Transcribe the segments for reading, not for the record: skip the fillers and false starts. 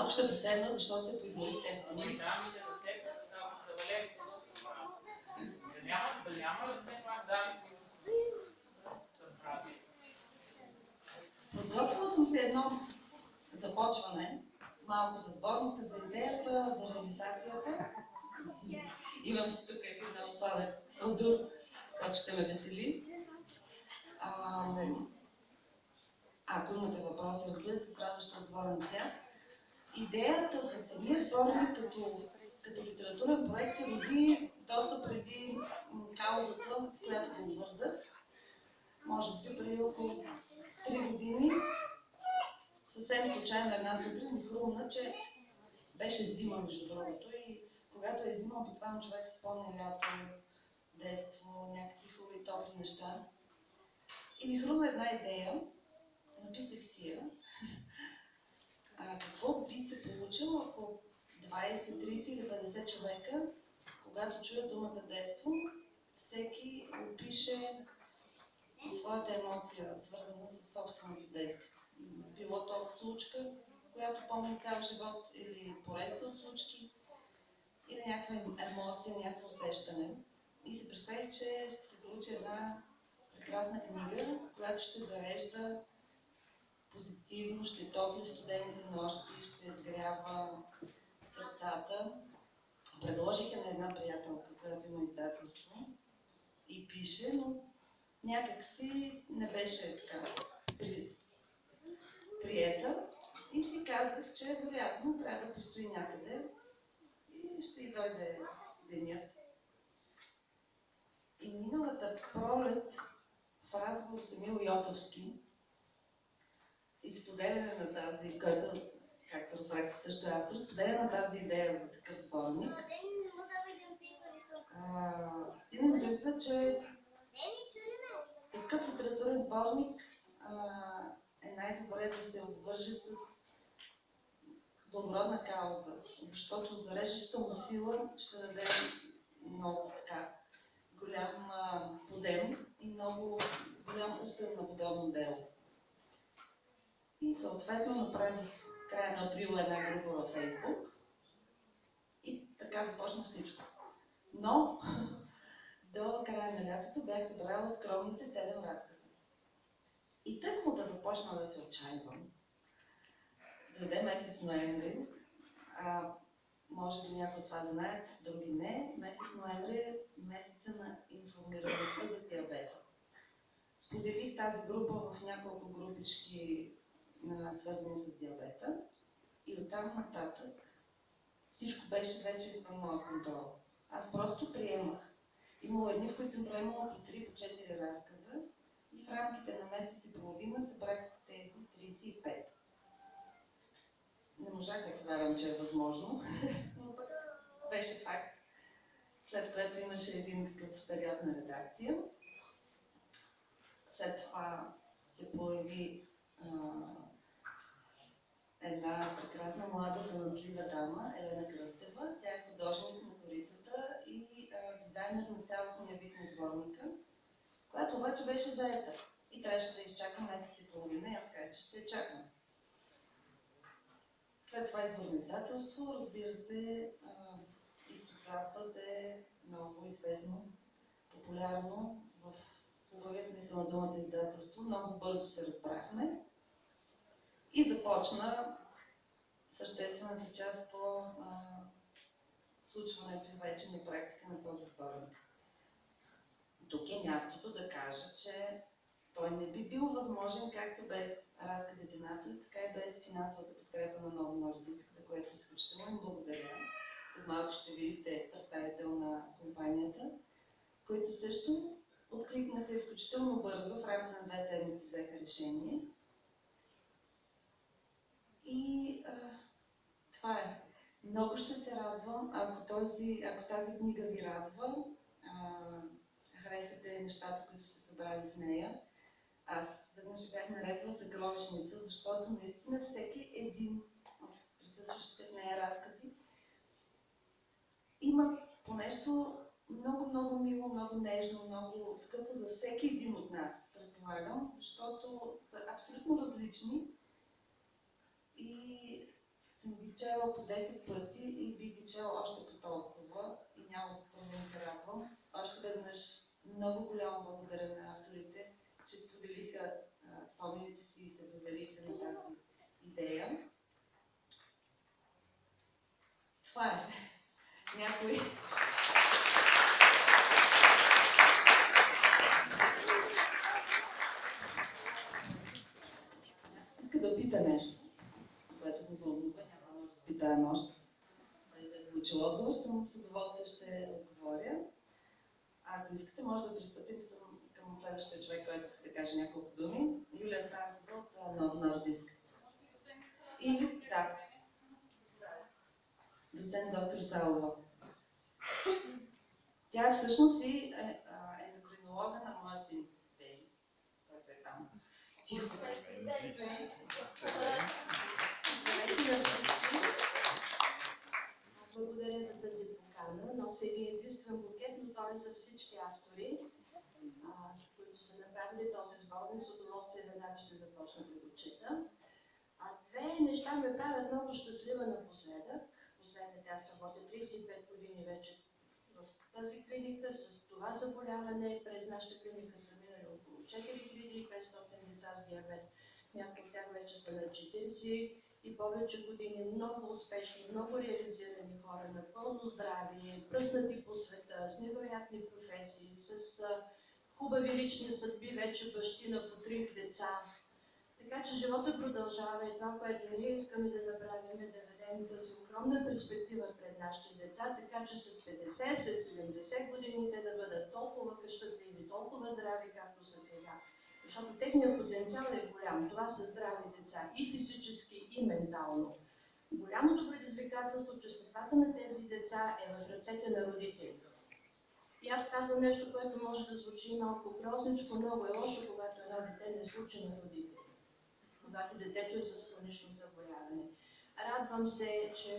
Малко ще преседна, защото се поизволих тези дни. Дамите да седнат, само да валерите няма да все пак дами, които са прави. Подготвила съм се едно започване, малко за сборника, за идеята, за реализацията. Имам тук един много сладък фълдур, който ще ме весели. Ако имате въпроси, разбира се, с радост ще отговоря на тях. Идеята за самия сборник като литературен проект се роди доста преди каузата, с която го обвързах. Може би преди около 3 години. Съвсем случайно една сутрин ми хрумна, че беше зима, между другото, и когато е зима, обикновено човек се спомня лято, детство, някакви хубави топли неща. И ми хрумна една идея, написах си я. Какво би се получило, ако 20, 30 или 50 човека, когато чуят думата детство, всеки опише своята емоция, свързана с собственото детство. Било то случка, която помни цял живот, или поредица от случки, или някаква емоция, някакво усещане. И си представих, че ще се получи една прекрасна книга, която ще зарежда позитивно, ще топли студените нощи, ще изгрява сърцата. Предложих я на една приятелка, която има издателство и пише, но някак си не беше така приета и си казах, че вероятно трябва да постои някъде и ще й дойде денят. И миналата пролет в разговор с Емил Йотовски и споделяне на тази, който, както разбрахте, също е автор, споделяне на тази идея за такъв сборник, стигнах до извода, че такъв литературен сборник е най-добре да се обвърже с благородна кауза, защото зареждащата му сила ще даде много така голям подем и много голям устав на подобно дело. И съответно направих края на април една група във Фейсбук и така започна всичко. Но до края на лятото бях събрала скромните 7 разказа. И тъкмо да започна да се отчаивам, дойде месец ноември, може би някои от вас знаят, други не, месец ноември е месеца на информираността за диабета. Споделих тази група в няколко групички, свързани с диабета, и оттам нататък всичко беше вече на моя контрол. Аз просто приемах. Имало едни, в които съм приемала по 3, по 4 разказа и в рамките на месец и половина събрах тези 35. Не можах да повярвам, че е възможно, но пък беше факт. След което имаше един такъв период на редакция. След това се появи една прекрасна млада талентлива дама, Елена Кръстева. Тя е художник на корицата и дизайнер на цялостния вид на сборника, която обаче беше заета и трябваше да изчакам месец и половина и аз казах, че ще я чакам. След това избор на издателство, разбира се, Изток-Запад е много известно, популярно, в хубавия смисъл на думата издателство. Много бързо се разбрахме и започна съществената част по случването вече на практика на този сборник. Тук е мястото да кажа, че той не би бил възможен както без разказите на автори, така и без финансовата подкрепа на Ново Нордиск, за което изключително им благодаря. След малко ще видите представител на компанията, които също откликнаха изключително бързо, в рамките на 2 седмици взеха решение. И това е. Много ще се радвам, ако тази книга ви радва, харесате нещата, които сте събрали в нея. Аз веднъж бях нарекла съкровищница, защото наистина всеки един от присъстващите в нея разкази има по нещо много мило, много нежно, много скъпо за всеки един от нас, предполагам, защото са абсолютно различни и съм ги чела по 10 пъти и бих ги чела още по толкова и няма да спра да се радвам. Още веднъж много голямо благодаря на авторите, че споделиха спомените си и се довериха на тази идея. Това е. Някой... Иска да пита нещо, което го вълнува, няма може да спитаем още. Преди да получил отговор, съм с удоволствие ще отговоря. Ако искате, може да пристъпим към следващия човек, който иска да каже няколко думи. Юлия Станкова от Нордиск. Или, да. Доцент доктор Салова. Тя всъщност и ендокринолога на моя син Дейвис, който е там. Тихо. Благодаря за тази покана. Нося един единствен букет, но той е за всички автори, които са направили този сборник. С удоволствие веднага ще започна да го чета. Две неща ме правят много щастлива напоследък. Последните, аз работя 35 години вече в тази клиника с това заболяване. През нашата клиника са минали около 4500 деца с диабет. Някои от тях вече са на 40 и повече години, много успешни, много реализирани хора, напълно здрави, пръснати по света, с невероятни професии, с хубави лични съдби, вече бащи на по 3 деца. Така че живота продължава и това, което ние искаме да направим, е да дадем тази огромна перспектива пред нашите деца, така че след 50, след 70 години те да бъдат толкова щастливи, толкова здрави, както са сега. Защото техният потенциал е голям. Това са здрави деца и физически, и ментално. Голямото предизвикателство, че съдбата на тези деца е в ръцете на родителите. И аз казвам нещо, което може да звучи малко грозничко, много е лошо, когато едно дете не случи на родители. Когато детето е с хронично заболяване. Радвам се, че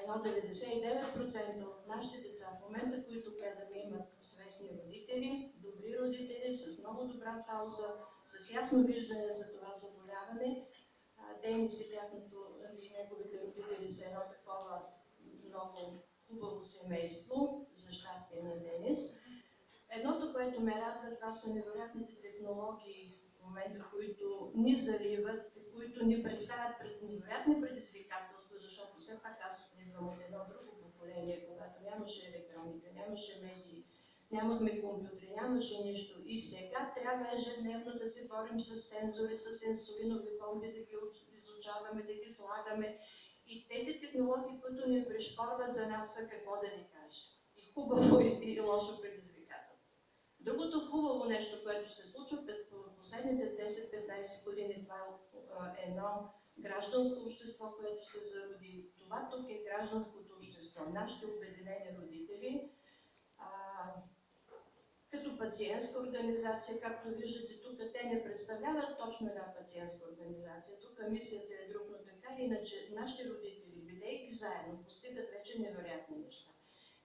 едно 99% от нашите деца в момента, които гледаме, имат свестни родители, добри родители, с много добра кауза, с ясно виждане за това заболяване. Денис и неговите родители са едно такова много хубаво семейство, за щастие на Денис. Едното, което ме радва, това са невероятните технологии в момента, които ни заливат, които ни представят пред невероятни предизвикателства, защото все пак аз идвам от едно друго поколение, когато нямаше електроника, нямаше медии, нямахме компютри, нямаше нищо. И сега трябва ежедневно да се борим с сензори, с инсулинови помпи, да ги изучаваме, да ги слагаме. И тези технологии, които ни пришпорват за нас, са какво да ни каже. И хубаво и лошо предизвикателство. Другото хубаво нещо, което се случва в последните 10-15 години, това е едно гражданско общество, което се зароди. Това тук е гражданското общество. Нашите обединени родители, като пациентска организация, както виждате тук, те не представляват точно една пациентска организация. Тук мисията е друг, но така или иначе нашите родители, бидейки заедно, постигат вече невероятни неща.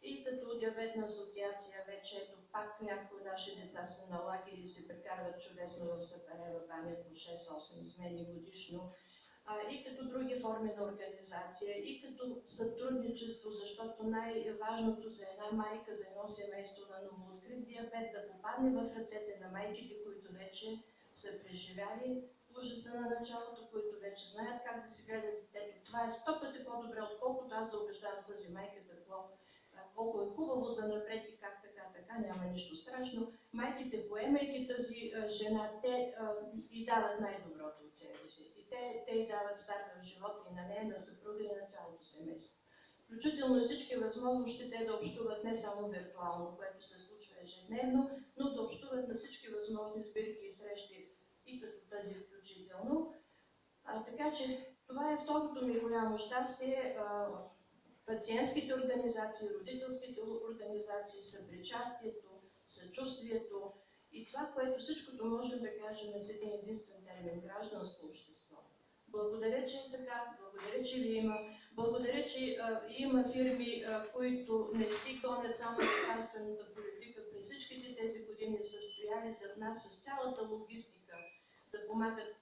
И като диабетна асоциация вече ето пак някои наши деца са на лагери и се прекарват чудесно в Сапарева баня по 6-8 смени годишно. И като други форми на организация, и като сътрудничество, защото най-важното за една майка, за едно семейство на новооткрит диабет, да попадне в ръцете на майките, които вече са преживяли ужаса на началото, които вече знаят как да си гледат детето. Това е 100 пъти по-добре, отколкото аз да убеждавам тази майка колко е хубаво за напред и как така, няма нищо страшно. Майките, поемайки тази жена, те и дават най-доброто от себе си. И те й дават старт в живота и на нея, на съпруга и на цялото семейство. Включително всички възможности те да общуват не само виртуално, което се случва ежедневно, но да общуват на всички възможни сбирки и срещи и като тази включително. Така че това е второто ми голямо щастие. Пациентските организации, родителските организации, съпричастието, съчувствието и това, което всичкото можем да кажем с един единствен термин – гражданско общество. Благодаря, че е така, благодаря, че ви има, благодаря, че има фирми, които не си гонят само лекарствената политика. През всичките тези години са стояли зад нас с цялата логистика да помагат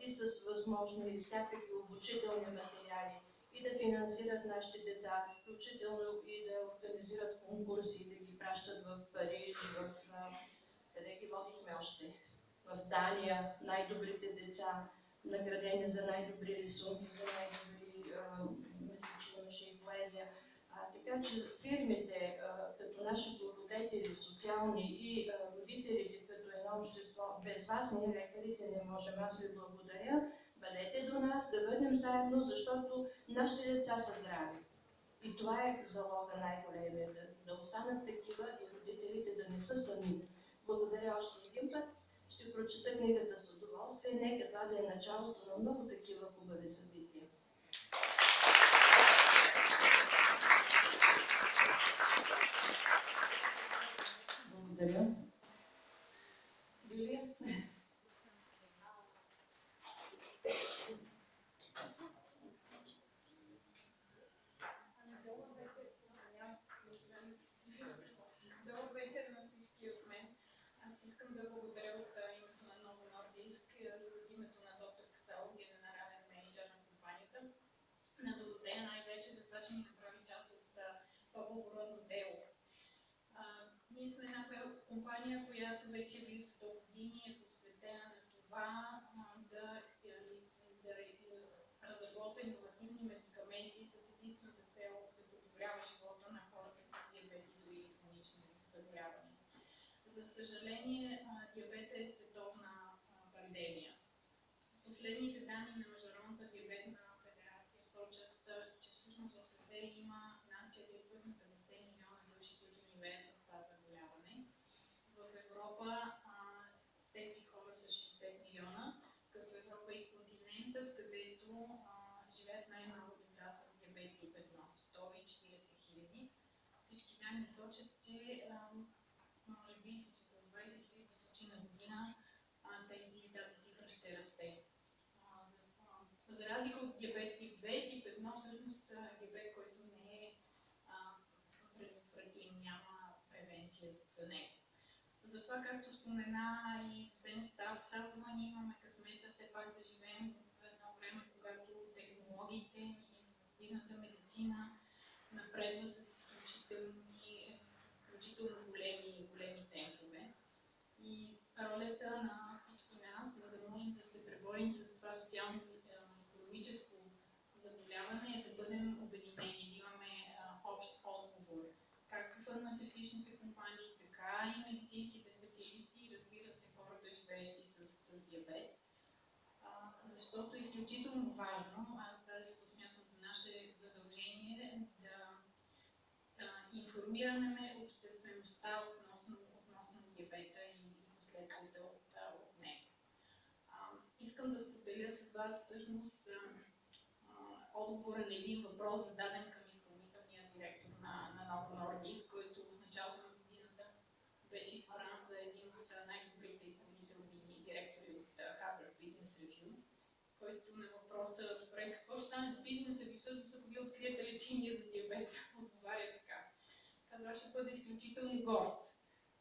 и с възможно и всякакви обучителни материали и да финансират нашите деца, включително и да организират конкурси, да ги пращат в Париж, къде ги водихме още? В Дания, най-добрите деца, наградени за най-добри рисунки, за най-добри, мисля, че имаше и поезия. Така че фирмите, като наши благодетели, социални и родителите, като едно общество, без вас ние лекарите не можем. Аз ви благодаря. Бъдете до нас, да бъдем заедно, защото нашите деца са здрави. И това е залога най-големия, да останат такива и родителите да не са сами. Благодаря още един път. Ще прочета книгата с удоволствие. Нека това да е началото на много такива хубави събития. Благодаря. Юлия? Добър вечер на всички от мен. Аз искам да благодаря от името на Novo Nordisk и от името на доктор Касалов, генерален менеджер на компанията, на Доротея най-вече за това, че ни направи част от това благородно дело. Ние сме една компания, която вече близо 100 години е посветена на това да разработва иновативни медикаменти с единствената цел да подобрява живота на хората с диабет и дори хронични заболявания. За съжаление, диабетът е световна пандемия. Последните данни на Международната диабетна федерация сочат, че всъщност в света има над 450 милиона души, които живеят с това заболяване. В Европа тези хора са 60 милиона, като Европа е континентът, където живеят най-много деца с диабет тип 1, 140 хиляди. Всички данни сочат, че може би с около 20 хиляди случаи на година тази цифра ще расте. За разлика от диабет тип 2, тип 1 всъщност е диабет, който не е предотвратим, няма превенция за него. Затова, както спомена и доцент Савова, ние имаме късмета все пак да живеем в едно време, когато технологиите и иновативната медицина напредва с изключително големи темпове. И ролята на всички нас, за да можем да се преборим с това социално-икономическо заболяване, е да бъдем обединени, да имаме общ отговор. Как фармацевтичните компании, така и медицинските специалисти и разбира се хората, живеещи с диабет. Защото е изключително важно, аз даже го смятам за наше задължение, да информираме обществеността относно диабета и последствията от него. Искам да споделя с вас всъщност отговора на един въпрос, зададен към изпълнителния директор на Novo Nordisk, който в началото на годината беше избран за един от най-добрите изпълнителни директори от Harvard Business Review, който на въпроса: добре, какво ще стане с бизнеса ви всъщност, ако ви откриете лечение за диабет? Отговаря така. Казва: ще бъда изключително горд,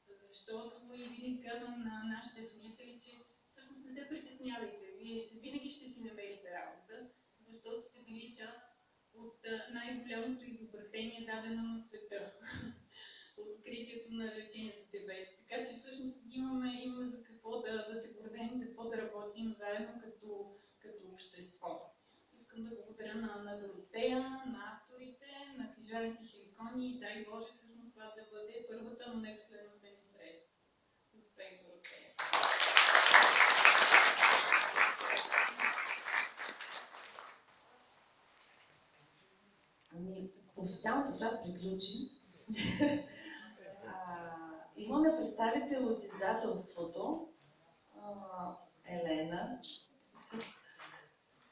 защото и винаги казвам на нашите служители, че всъщност не се притеснявайте, вие винаги ще си намерите работа, защото сте били част от най-голямото изобретение, дадено на света. Откритието на лечение за диабет. Така че всъщност имаме за какво да се гордеем, за какво да работим заедно като общество. Искам да благодаря на Доротея, на авторите, на книжарници Хеликони и дай Боже всъщност това да бъде първата, но не последната ни среща. Успех, Доротея! Официалната част приключи. Имаме представител от издателството, Елена,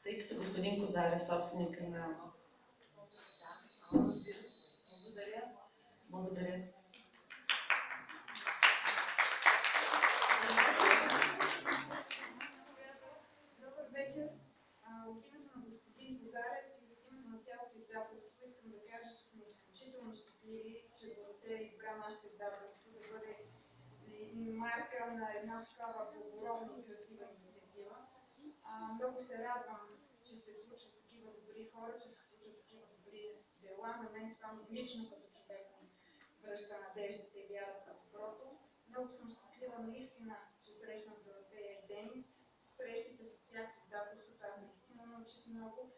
тъй като господин Козар е собственика на... Благодаря. Благодаря. Добър вечер. От името на господин Козарев и от името на цялото издателство искам да кажа, че сме изключително щастливи, че Доротея избра нашето издателство да бъде марка на една такава благородна и красива инициатива. Много много се радвам, че се случват такива добри хора, че се случват такива добри дела. На мен това лично като човек ми връща надеждата и вярата в доброто. Много съм щастлива наистина, че срещнах Доротея и Денис. Срещите с тях в издателството аз наистина научих много.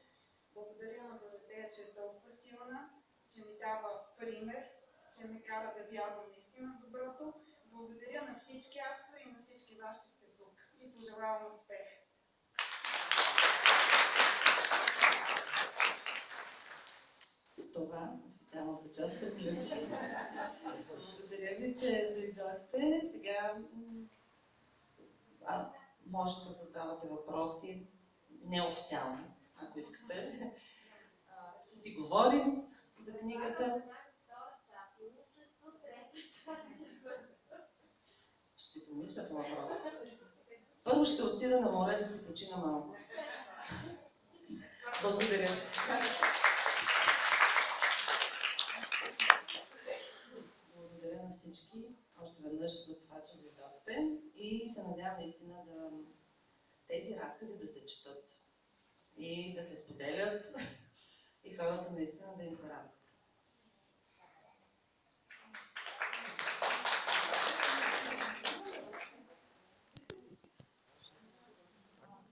Благодаря на Доротея, че е толкова силна, че ми дава пример, че ме кара да вярвам наистина в доброто. Благодаря на всички автори и на всички вас, че сте тук. И пожелавам успех! С това официалната част приключи. Благодаря ви, че дойдохте. Сега може да задавате въпроси неофициално, ако искате. Ще си говорим за книгата. Ще помисля по въпроса. Първо ще отида на море да си почина малко. Благодаря. Благодаря на всички още веднъж за това, че дойдохте и се надявам наистина тези разкази да се четат и да се споделят и хората наистина да им се радват.